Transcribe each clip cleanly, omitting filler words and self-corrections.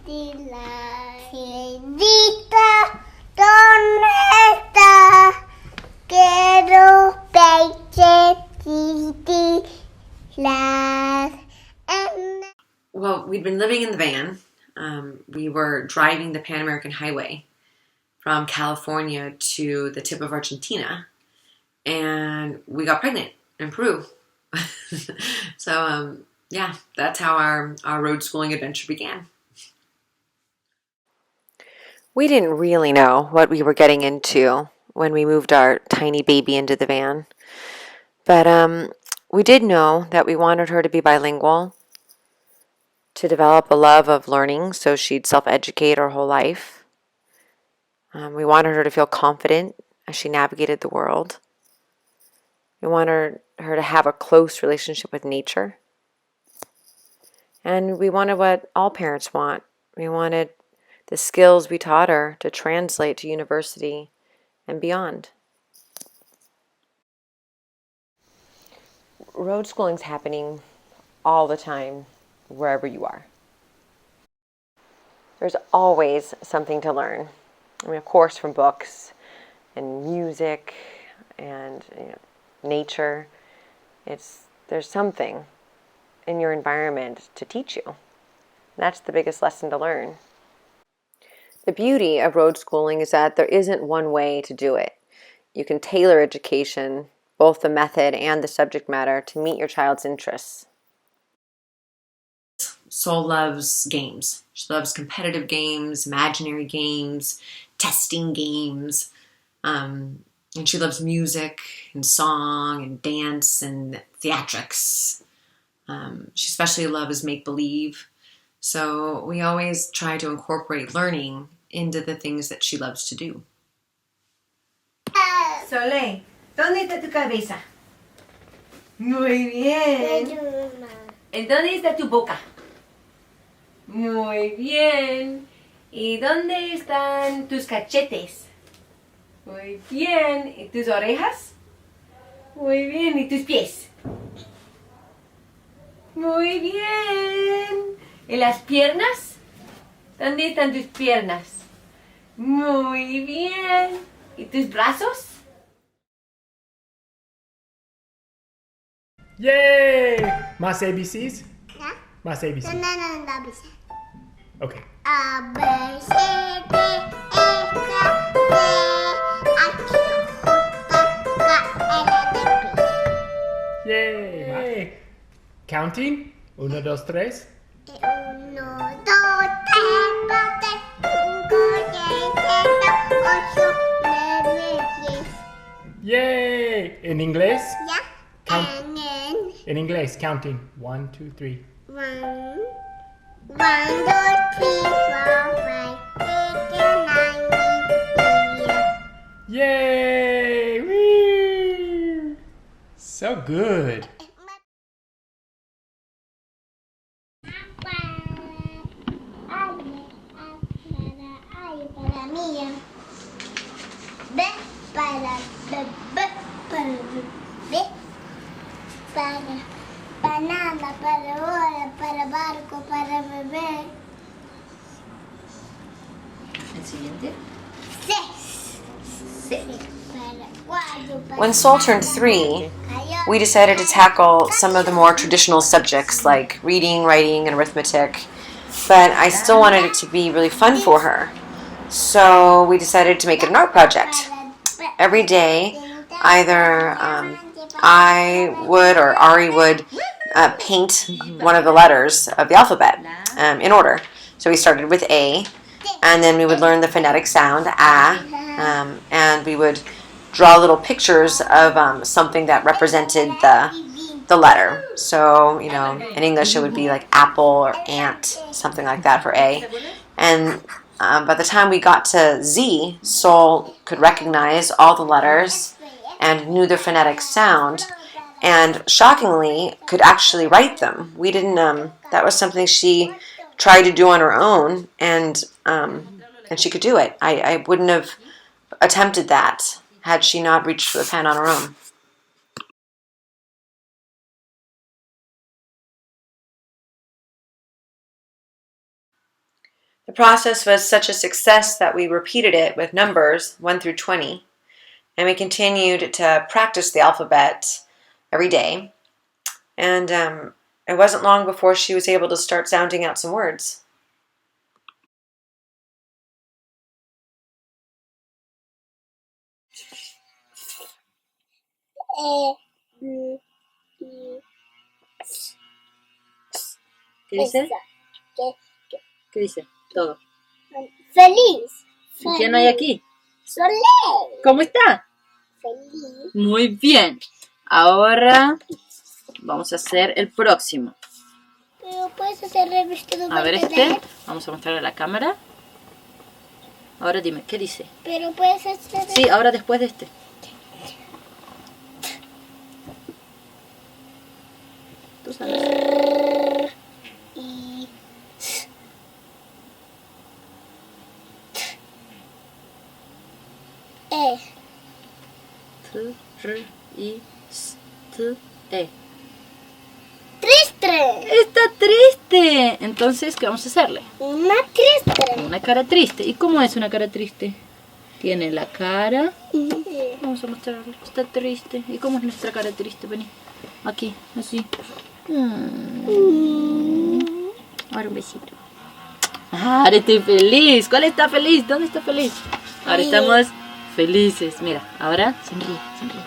Cielita, ¿dónde está? Quiero las. Well, we'd been living in the van. We were driving the Pan American Highway from California to the tip of Argentina, and we got pregnant in Peru. So, yeah, that's how our road schooling adventure began. We didn't really know what we were getting into when we moved our tiny baby into the van. But we did know that we wanted her to be bilingual, to develop a love of learning so she'd self-educate her whole life. We wanted her to feel confident as she navigated the world. We wanted her to have a close relationship with nature. And we wanted what all parents want. We wanted the skills we taught her to translate to university and beyond. Road schooling's happening all the time, wherever you are. There's always something to learn. I mean, of course, from books and music and nature. There's something in your environment to teach you. That's the biggest lesson to learn. The beauty of road schooling is that there isn't one way to do it. You can tailor education, both the method and the subject matter, to meet your child's interests. Sol loves games. She loves competitive games, imaginary games, testing games. And she loves music and song and dance and theatrics. She especially loves make-believe. So we always try to incorporate learning into the things that she loves to do. Soleil, ¿dónde está tu cabeza? Muy bien. ¿En dónde está tu boca? Muy bien. ¿Y dónde están tus cachetes? Muy bien. ¿Y tus orejas? Muy bien. ¿Y tus pies? Muy bien. ¿Y las piernas? ¿Dónde están tus piernas? Muy bien. ¿Y tus brazos? Yay! Más ABCs? ¿Ya? Más ABCs. No. Okay. A, B, C, D, E, F, G, H, I, J, K, L, M, N. Yay! Counting? 1, 2, 3. 1, 2, 3, 4, 5, 6, 7, 8, 9, 10. Yay! In English? Yeah. Count. And then In English, counting. 1, 2, 3. 1, 2, 3, 4, 5, 6, 7, 8, 9, 10. Yay! Whee! So good. Para mí. B para bebé, para bebé, para banana, para hora, para barco, para bebé. ¿El siguiente? 6. Para cuatro, para When Sol turned 3, we decided to tackle some of the more traditional subjects like reading, writing, and arithmetic, but I still wanted it to be really fun for her. So we decided to make it an art project. Every day, either I would or Ari would paint one of the letters of the alphabet in order. So we started with A, and then we would learn the phonetic sound, A, and we would draw little pictures of something that represented the letter. So, in English it would be like apple or ant, something like that for A. And by the time we got to Z, Sol could recognize all the letters and knew the phonetic sound, and shockingly could actually write them. We didn't. That was something she tried to do on her own, and she could do it. I wouldn't have attempted that had she not reached for the pen on her own. The process was such a success that we repeated it with numbers 1 through 20, and we continued to practice the alphabet every day. And it wasn't long before she was able to start sounding out some words. B, ¿Qué dice? esa. ¿Qué dice? Todo. Feliz. ¿Y quién hay aquí? Soleil. ¿Cómo está? Feliz. Muy bien. Ahora vamos a hacer el próximo. Pero puedes hacer el vestido A ver verde. Vamos a mostrarle a la cámara. Ahora dime, ¿qué dice? Pero puedes hacer. Sí, ahora después de este. Tú sabes. Y. E. T, R, I, S, T, E. Triste. Está triste. Entonces, ¿qué vamos a hacerle? Una triste. Una cara triste. ¿Y cómo es una cara triste? Tiene la cara. Vamos a mostrarle. Está triste. ¿Y cómo es nuestra cara triste? Vení. Aquí, así. Ahora un besito. Ahora estoy feliz. ¿Cuál está feliz? ¿Dónde está feliz? Ahora estamos felices. Mira, ahora sonríe, sonríe.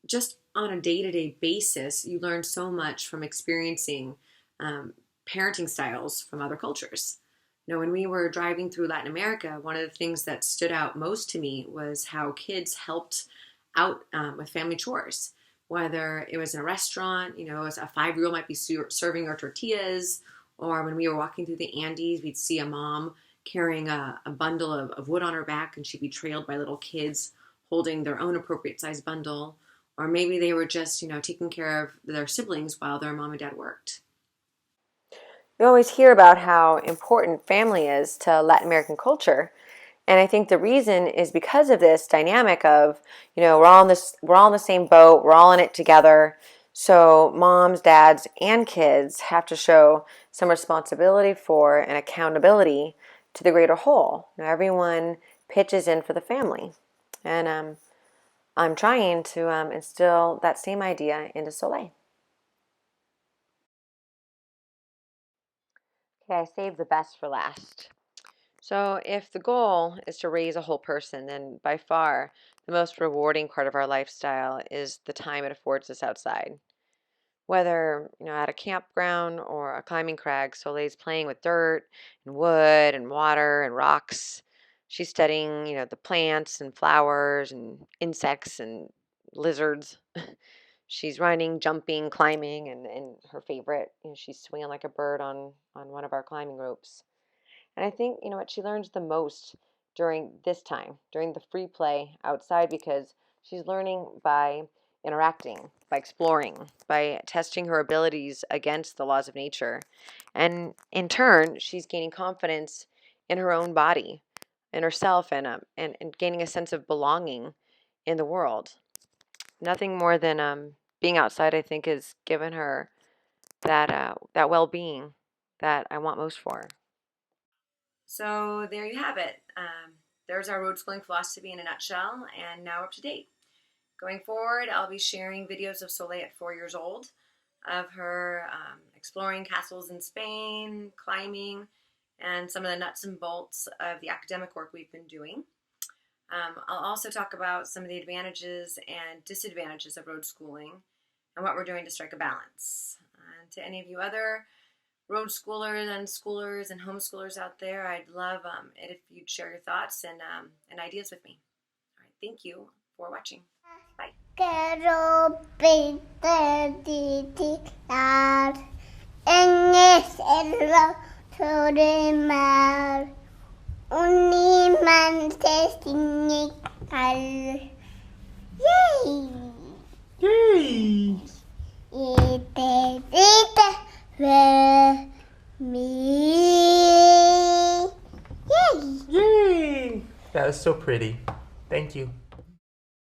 Just on a day-to-day basis, you learn so much from experiencing parenting styles from other cultures. You know, when we were driving through Latin America, one of the things that stood out most to me was how kids helped out with family chores. Whether it was in a restaurant, you know, as a 5-year-old might be serving our tortillas, or when we were walking through the Andes, we'd see a mom carrying a bundle of wood on her back, and she'd be trailed by little kids holding their own appropriate size bundle. Or maybe they were just, you know, taking care of their siblings while their mom and dad worked. We always hear about how important family is to Latin American culture. And I think the reason is because of this dynamic of, you know, we're all in the same boat, we're all in it together. So moms, dads, and kids have to show some responsibility for and accountability to the greater whole. You know, everyone pitches in for the family. And I'm trying to instill that same idea into Soleil. Okay, I saved the best for last. So if the goal is to raise a whole person, then by far the most rewarding part of our lifestyle is the time it affords us outside. Whether, you know, at a campground or a climbing crag, Soleil's playing with dirt and wood and water and rocks. She's studying, you know, the plants and flowers and insects and lizards. She's running, jumping, climbing, and her favorite, you know, she's swinging like a bird on one of our climbing ropes. And I think, you know what, she learns the most during this time, during the free play outside, because she's learning by interacting, by exploring, by testing her abilities against the laws of nature. And in turn, she's gaining confidence in her own body, in herself, and gaining a sense of belonging in the world. Nothing more than being outside, I think, has given her that well-being that I want most for her. So there you have it. There's our road schooling philosophy in a nutshell, and now up to date. Going forward, I'll be sharing videos of Soleil at 4 years old, of her exploring castles in Spain, climbing, and some of the nuts and bolts of the academic work we've been doing. I'll also talk about some of the advantages and disadvantages of road schooling and what we're doing to strike a balance. And to any of you other road schoolers and schoolers and homeschoolers out there, I'd love it if you'd share your thoughts and ideas with me. All right, thank you for watching. Bye. Quiero titilar en el cielo sobre el mar. Un imán se ciñe al. ¡Yay! Yay! Y te grita ver me. Yay! Yay! That was so pretty. Thank you.